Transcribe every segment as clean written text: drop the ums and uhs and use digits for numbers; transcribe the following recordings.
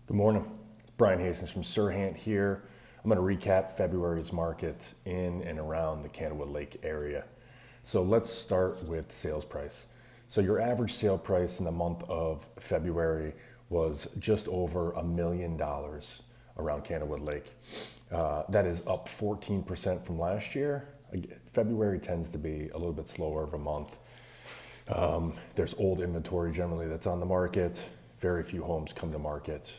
Good morning. It's Brian Hastings from SERHANT here. I'm going to recap February's market in and around the Candlewood Lake area. So let's start with sales price. So your average sale price in the month of February was just over $1 million around Candlewood Lake. That is up 14% from last year. February tends to be a little bit slower of a month. There's old inventory generally that's on the market. Very few homes come to market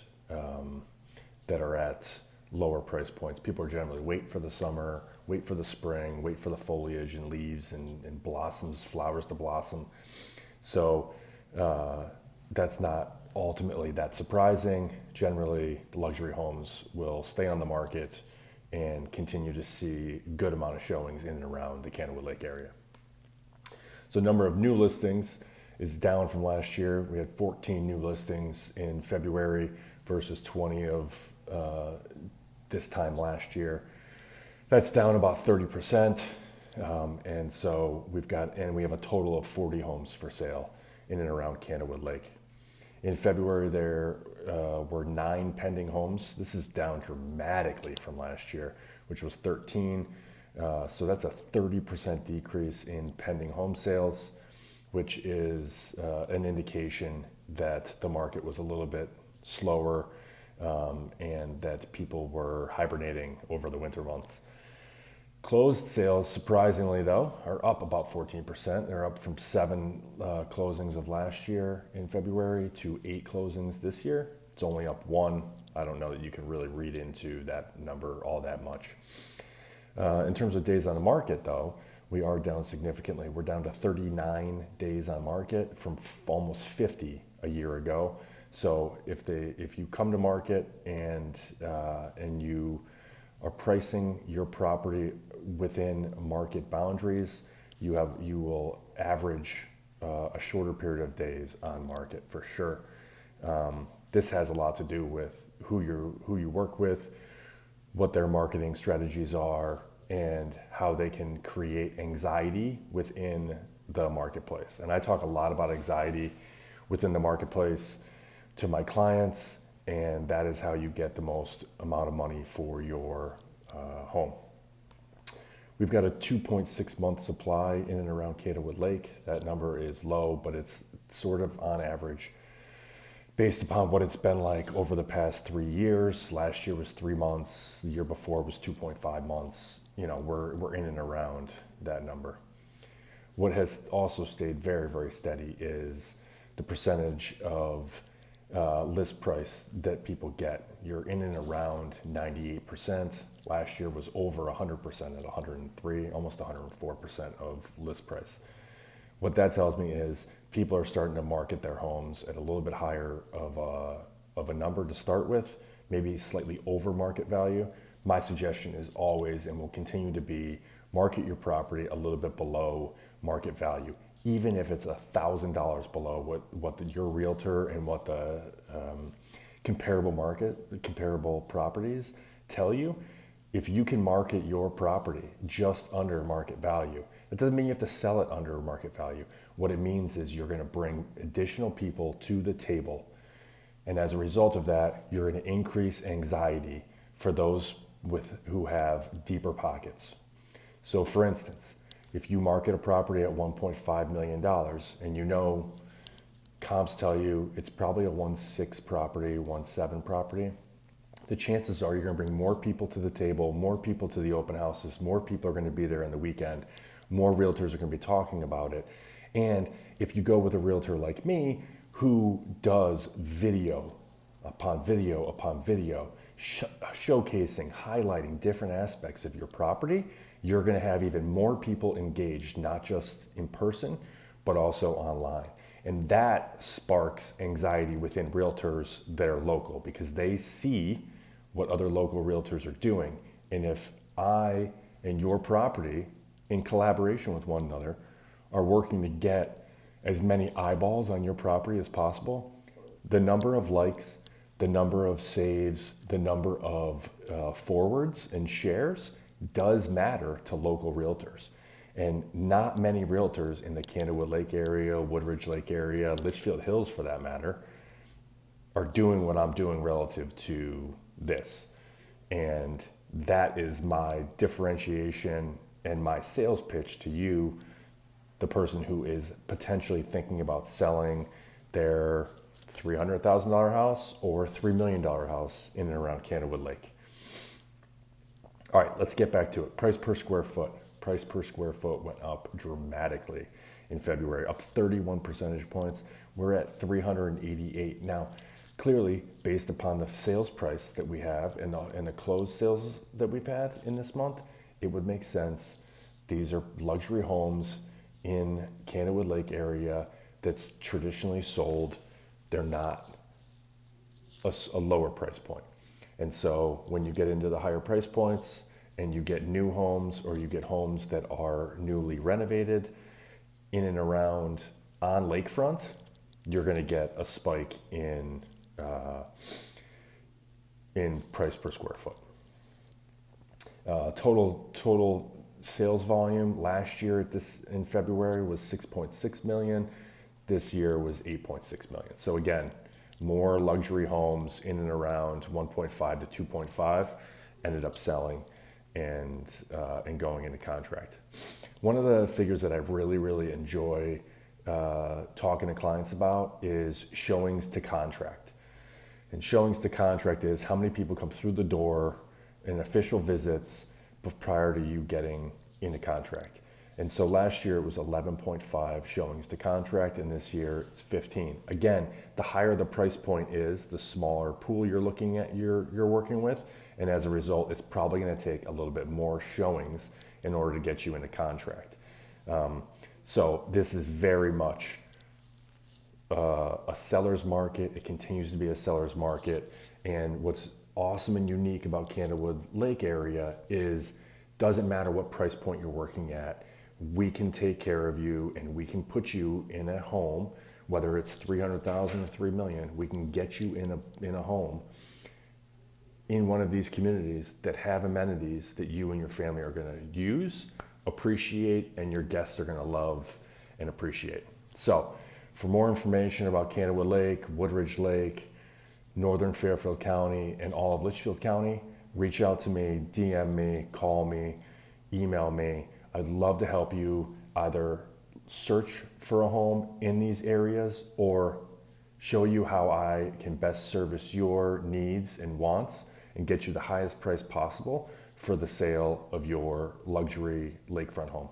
that are at lower price points. People are generally wait for the summer, wait for the spring, wait for the foliage and leaves and blossoms, flowers to blossom. So that's not ultimately that surprising. Generally, luxury homes will stay on the market and continue to see good amount of showings in and around the Candlewood Lake area. So number of new listings is down from last year. We had 14 new listings in February versus 20 of this time last year. That's down about 30%. And so we have a total of 40 homes for sale in and around Candlewood Lake. In February, there were 9 pending homes. This is down dramatically from last year, which was 13. So that's a 30% decrease in pending home sales, which is an indication that the market was a little bit slower and that people were hibernating over the winter months. Closed sales, surprisingly though, are up about 14%. They're up from 7 closings of last year in February to 8 closings this year. It's only up 1. I don't know that you can really read into that number all that much. In terms of days on the market though, we are down significantly. We're down to 39 days on market from almost 50 a year ago. So if you come to market and you are pricing your property within market boundaries, you will average a shorter period of days on market for sure. This has a lot to do with who you work with, what their marketing strategies are, and how they can create anxiety within the marketplace. And I talk a lot about anxiety within the marketplace to my clients, and that is how you get the most amount of money for your home. We've got a 2.6 month supply in and around Candlewood Lake. That number is low, but it's sort of on average based upon what it's been like over the past 3 years. Last year was 3 months. The year before was 2.5 months. We're in and around that number. What has also stayed very, very steady is the percentage of list price that people get. You're in and around 98%. Last year was over 100% at 103, almost 104% of list price. What that tells me is people are starting to market their homes at a little bit higher of a number to start with, maybe slightly over market value. My suggestion is always, and will continue to be, market your property a little bit below market value, even if it's $1,000 below what your realtor and what the comparable properties tell you. If you can market your property just under market value, that doesn't mean you have to sell it under market value. What it means is you're going to bring additional people to the table. And as a result of that, you're going to increase anxiety for those who have deeper pockets. So for instance, if you market a property at $1.5 million and comps tell you it's probably a 1.6 property, 1.7 property, the chances are you're going to bring more people to the table, more people to the open houses, more people are going to be there on the weekend, more realtors are going to be talking about it. And if you go with a realtor like me who does video upon video upon video, showcasing, highlighting different aspects of your property, you're going to have even more people engaged, not just in person, but also online. And that sparks anxiety within realtors that are local because they see what other local realtors are doing. And if I and your property, in collaboration with one another, are working to get as many eyeballs on your property as possible, the number of likes, the number of saves, the number of forwards and shares does matter to local realtors. And not many realtors in the Candlewood Lake area, Woodridge Lake area, Litchfield Hills for that matter, are doing what I'm doing relative to this. And that is my differentiation and my sales pitch to you, the person who is potentially thinking about selling their $300,000 house or $3 million house in and around Candlewood Lake. All right, let's get back to it. Price per square foot. Price per square foot went up dramatically in February, up 31 percentage points. We're at 388 now. Clearly, based upon the sales price that we have and the closed sales that we've had in this month, it would make sense. These are luxury homes in Candlewood Lake area that's traditionally sold. They're not a lower price point. And so when you get into the higher price points and you get new homes or you get homes that are newly renovated in and around on lakefront, you're going to get a spike in price per square foot. Total sales volume last year in February was 6.6 million. This year was 8.6 million. So again, more luxury homes in and around 1.5 to 2.5 ended up selling and going into contract. One of the figures that I really enjoy talking to clients about is showings to contract. And showings to contract is how many people come through the door in official visits prior to you getting into contract. And so last year it was 11.5 showings to contract, and this year it's 15. Again, the higher the price point is, the smaller pool you're looking at, you're working with, and as a result, it's probably going to take a little bit more showings in order to get you into contract. So this is very much a seller's market. It continues to be a seller's market, and what's awesome and unique about Candlewood Lake area is doesn't matter what price point you're working at, we can take care of you and we can put you in a home, whether it's 300,000 or 3 million, we can get you in a home in one of these communities that have amenities that you and your family are going to use, appreciate, and your guests are going to love and appreciate. So for more information about Candlewood Lake, Woodridge Lake, Northern Fairfield County, and all of Litchfield County, reach out to me, DM me, call me, email me. I'd love to help you either search for a home in these areas or show you how I can best service your needs and wants and get you the highest price possible for the sale of your luxury lakefront home.